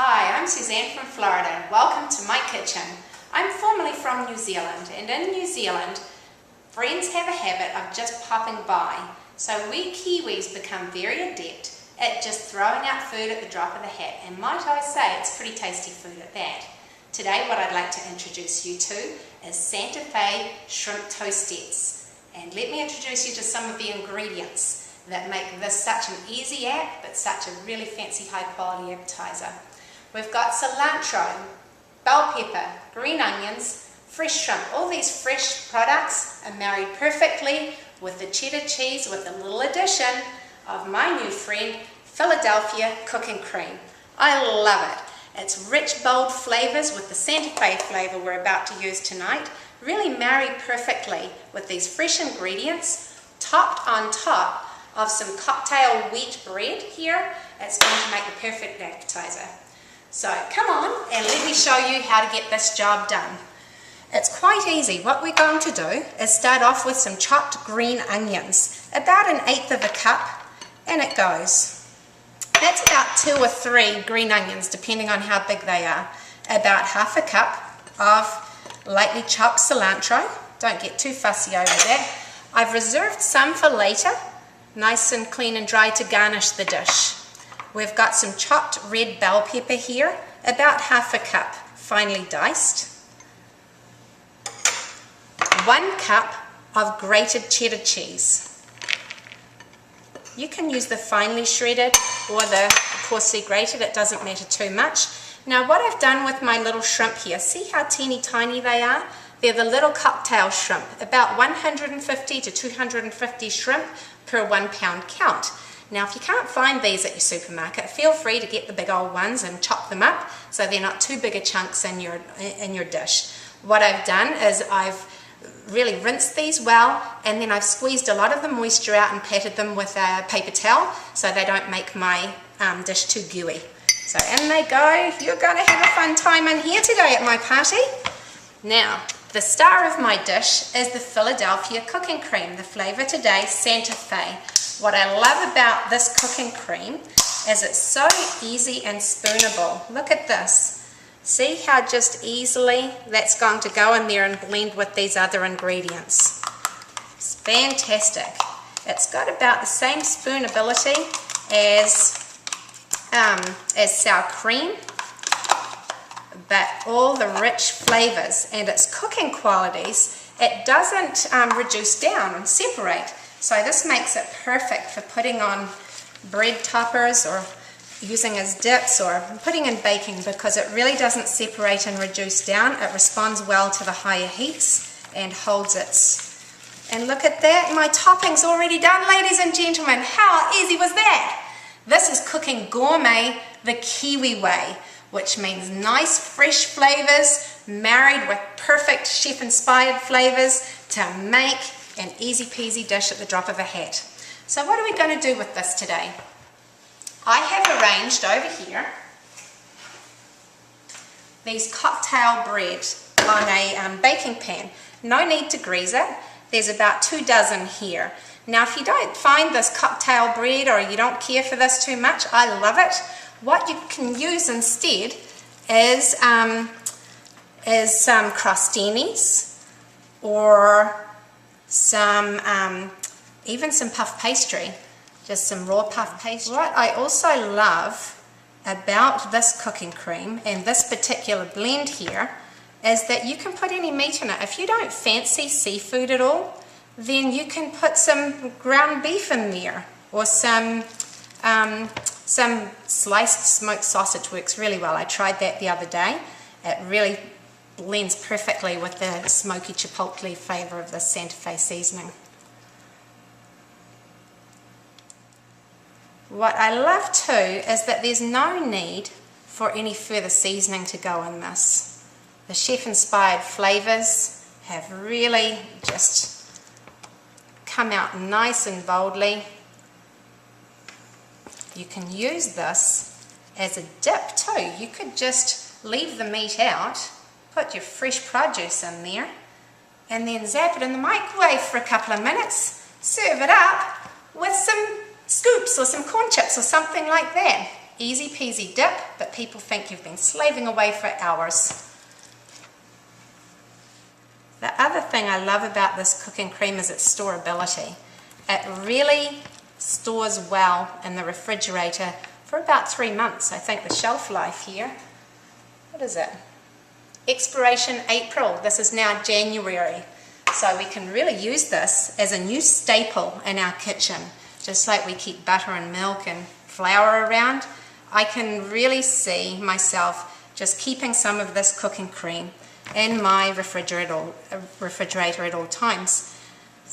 Hi, I'm Suzanne from Florida and welcome to my kitchen. I'm formerly from New Zealand, and in New Zealand friends have a habit of just popping by. So we Kiwis become very adept at just throwing out food at the drop of the hat, and might I say it's pretty tasty food at that. Today what I'd like to introduce you to is Santa Fe shrimp toastettes, and let me introduce you to some of the ingredients that make this such an easy app but such a really fancy high quality appetizer. We've got cilantro, bell pepper, green onions, fresh shrimp. All these fresh products are married perfectly with the cheddar cheese with a little addition of my new friend Philadelphia cooking cream. I love it. It's rich, bold flavors with the Santa Fe flavor we're about to use tonight, really married perfectly with these fresh ingredients, topped on top of some cocktail wheat bread here. It's going to make the perfect appetizer. So come on and let me show you how to get this job done. It's quite easy. What we're going to do is start off with some chopped green onions, about 1/8 of a cup, and it goes. That's about 2 or 3 green onions depending on how big they are. About 1/2 cup of lightly chopped cilantro. Don't get too fussy over that. I've reserved some for later, nice and clean and dry to garnish the dish. We've got some chopped red bell pepper here, about 1/2 cup, finely diced. 1 cup of grated cheddar cheese. You can use the finely shredded or the coarsely grated, it doesn't matter too much. Now what I've done with my little shrimp here, see how teeny tiny they are? They're the little cocktail shrimp, about 150 to 250 shrimp per 1 pound count. Now if you can't find these at your supermarket, feel free to get the big old ones and chop them up so they're not too big a chunks in your dish. What I've done is I've really rinsed these well, and then I've squeezed a lot of the moisture out and patted them with a paper towel so they don't make my dish too gooey. So in they go. You're going to have a fun time in here today at my party. Now the star of my dish is the Philadelphia cooking cream. The flavor today, Santa Fe. What I love about this cooking cream is it's so easy and spoonable. Look at this. See how just easily that's going to go in there and blend with these other ingredients. It's fantastic. It's got about the same spoonability as sour cream, but all the rich flavors and its cooking qualities, it doesn't reduce down and separate. So this makes it perfect for putting on bread toppers or using as dips or putting in baking, because it really doesn't separate and reduce down. It responds well to the higher heats and holds its. And look at that, my topping's already done, ladies and gentlemen. How easy was that? This is cooking gourmet the Kiwi way, which means nice fresh flavors married with perfect chef-inspired flavors to make an easy peasy dish at the drop of a hat. So what are we going to do with this today? I have arranged over here these cocktail bread on a baking pan. No need to grease it. There's about 2 dozen here. Now if you don't find this cocktail bread or you don't care for this too much, I love it. What you can use instead is some crostinis or even some puff pastry, just some raw puff pastry. What I also love about this cooking cream and this particular blend here is that you can put any meat in it. If you don't fancy seafood at all, then you can put some ground beef in there, or some sliced smoked sausage works really well. I tried that the other day. It really blends perfectly with the smoky chipotle flavor of the Santa Fe seasoning. What I love too is that there's no need for any further seasoning to go in this. The chef-inspired flavors have really just come out nice and boldly. You can use this as a dip too. You could just leave the meat out, put your fresh produce in there, and then zap it in the microwave for a couple of minutes. Serve it up with some scoops or some corn chips or something like that. Easy peasy dip, but people think you've been slaving away for hours. The other thing I love about this cooking cream is its storability. It really stores well in the refrigerator for about 3 months. I think the shelf life here, what is it? Expiration April. This is now January. So we can really use this as a new staple in our kitchen. Just like we keep butter and milk and flour around, I can really see myself just keeping some of this cooking cream in my refrigerator at all times.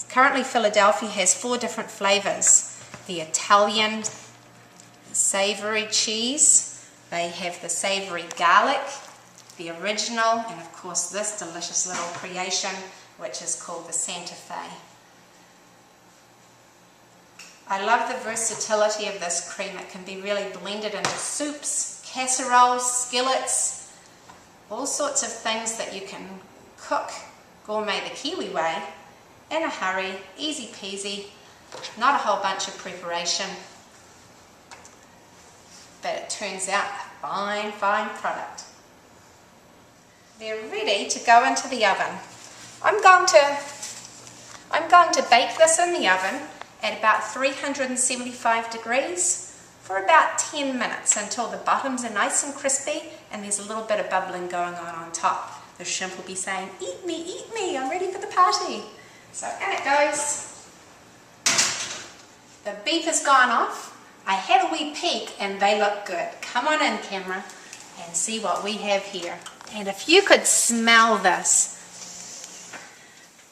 Currently Philadelphia has 4 different flavors. The Italian savory cheese, they have the savory garlic, the original, and of course this delicious little creation which is called the Santa Fe. I love the versatility of this cream. It can be really blended into soups, casseroles, skillets, all sorts of things that you can cook gourmet the Kiwi way in a hurry, easy peasy, not a whole bunch of preparation, but it turns out a fine, fine product. They're ready to go into the oven. I'm going to bake this in the oven at about 375 degrees for about 10 minutes until the bottoms are nice and crispy and there's a little bit of bubbling going on top. The shrimp will be saying, eat me, I'm ready for the party. So in it goes. The beef has gone off. I had a wee peek and they look good. Come on in, camera, and see what we have here. And if you could smell this,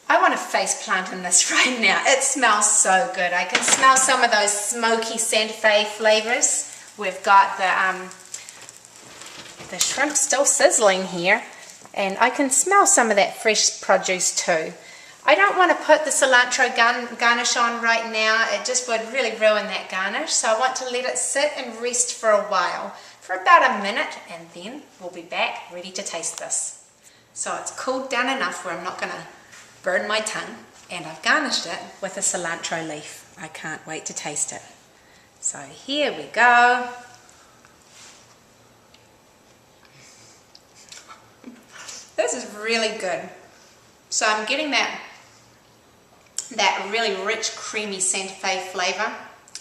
I want to face plant in this right now. It smells so good. I can smell some of those smoky Santa Fe flavors. We've got the shrimp still sizzling here, and I can smell some of that fresh produce too. I don't want to put the cilantro garnish on right now. It just would really ruin that garnish. So I want to let it sit and rest for a while, for about a minute, and then we'll be back ready to taste this. So it's cooled down enough where I'm not going to burn my tongue, and I've garnished it with a cilantro leaf. I can't wait to taste it. So here we go. This is really good. So I'm getting that really rich, creamy Santa Fe flavor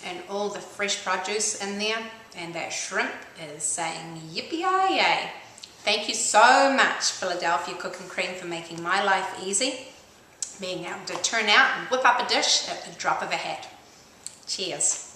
and all the fresh produce in there, and that shrimp is saying yippee-yi-yay. Thank you so much, Philadelphia Cooking Cream, for making my life easy, being able to turn out and whip up a dish at the drop of a hat. Cheers.